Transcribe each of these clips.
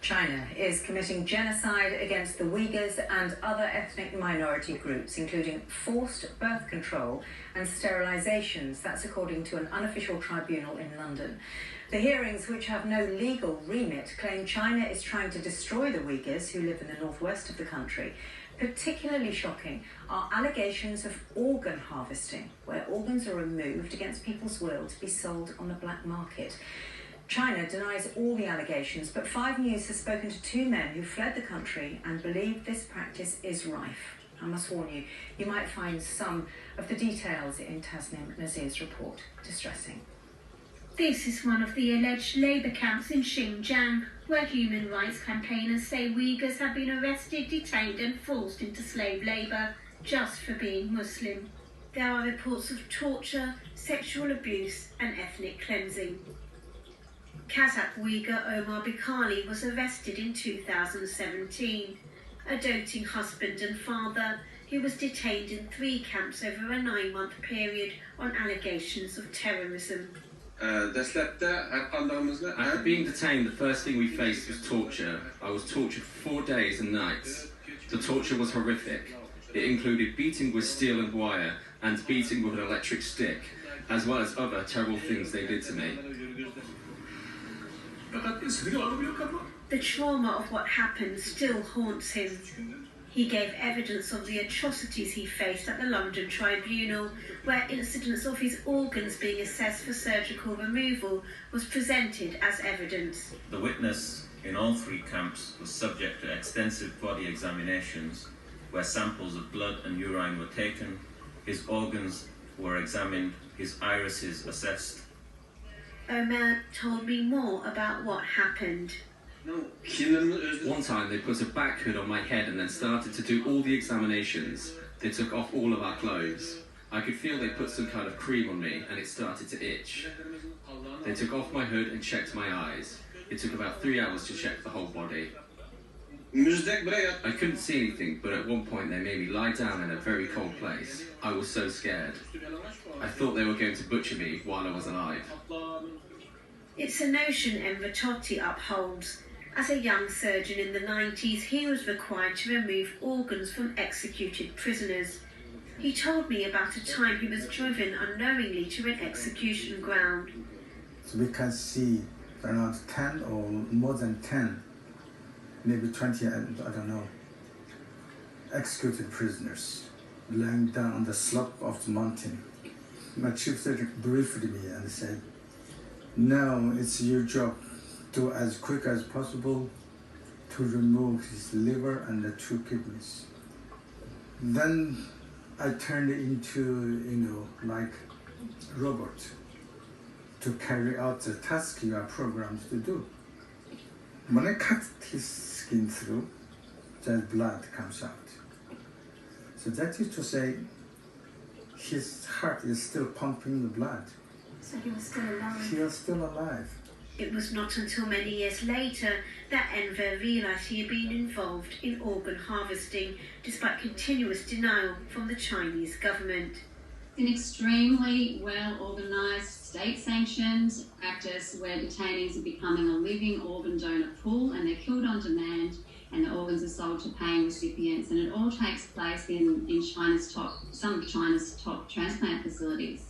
China is committing genocide against the Uyghurs and other ethnic minority groups, including forced birth control and sterilizations. That's according to an unofficial tribunal in London. The hearings, which have no legal remit, claim China is trying to destroy the Uyghurs who live in the northwest of the country. Particularly shocking are allegations of organ harvesting, where organs are removed against people's will to be sold on the black market. China denies all the allegations, but 5 News has spoken to 2 men who fled the country and believe this practice is rife. I must warn you, you might find some of the details in Tasnim Nazir's report distressing. This is one of the alleged labour camps in Xinjiang, where human rights campaigners say Uyghurs have been arrested, detained and forced into slave labour just for being Muslim. There are reports of torture, sexual abuse and ethnic cleansing. Kazakh Uyghur Omar Bikali was arrested in 2017. A doting husband and father, he was detained in 3 camps over a 9-month period on allegations of terrorism. After being detained, the first thing we faced was torture. I was tortured for 4 days and nights. The torture was horrific. It included beating with steel and wire and beating with an electric stick, as well as other terrible things they did to me. The trauma of what happened still haunts him. He gave evidence of the atrocities he faced at the London Tribunal, where incidents of his organs being assessed for surgical removal was presented as evidence. The witness in all 3 camps was subject to extensive body examinations, where samples of blood and urine were taken, his organs were examined, his irises assessed. Omar told me more about what happened. One time they put a back hood on my head and then started to do all the examinations. They took off all of our clothes. I could feel they put some kind of cream on me and it started to itch. They took off my hood and checked my eyes. It took about 3 hours to check the whole body. I couldn't see anything, but at one point they made me lie down in a very cold place. I was so scared. I thought they were going to butcher me while I was alive. It's a notion Enver Totti upholds. As a young surgeon in the 90s, he was required to remove organs from executed prisoners. He told me about a time he was driven unknowingly to an execution ground. So we can see around 10 or more than 10, maybe 20, I don't know, executed prisoners lying down on the slope of the mountain. My chief surgeon briefed me and said, "Now it's your job to, as quick as possible, to remove his liver and the 2 kidneys." Then I turned into, like robot to carry out the task you are programmed to do. When I cut his skin through, the blood comes out. So that is to say, his heart is still pumping the blood. So he was still alive? He was still alive. It was not until many years later that Enver realised he had been involved in organ harvesting, despite continuous denial from the Chinese government. An extremely well-organised, state-sanctioned practice where detainees are becoming a living organ donor pool and they're killed on demand and the organs are sold to paying recipients, and it all takes place in some of China's top transplant facilities.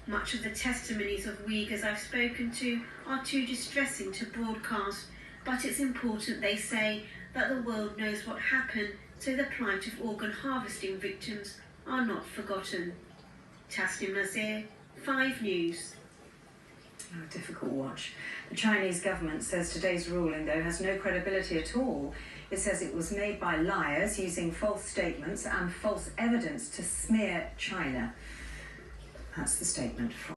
Much of the testimonies of Uyghurs I've spoken to are too distressing to broadcast, but it's important, they say, that the world knows what happened so the plight of organ harvesting victims are not forgotten. Tasnim Nazir, 5 News. Oh, a difficult watch. The Chinese government says today's ruling, though, has no credibility at all. It says it was made by liars using false statements and false evidence to smear China. That's the statement from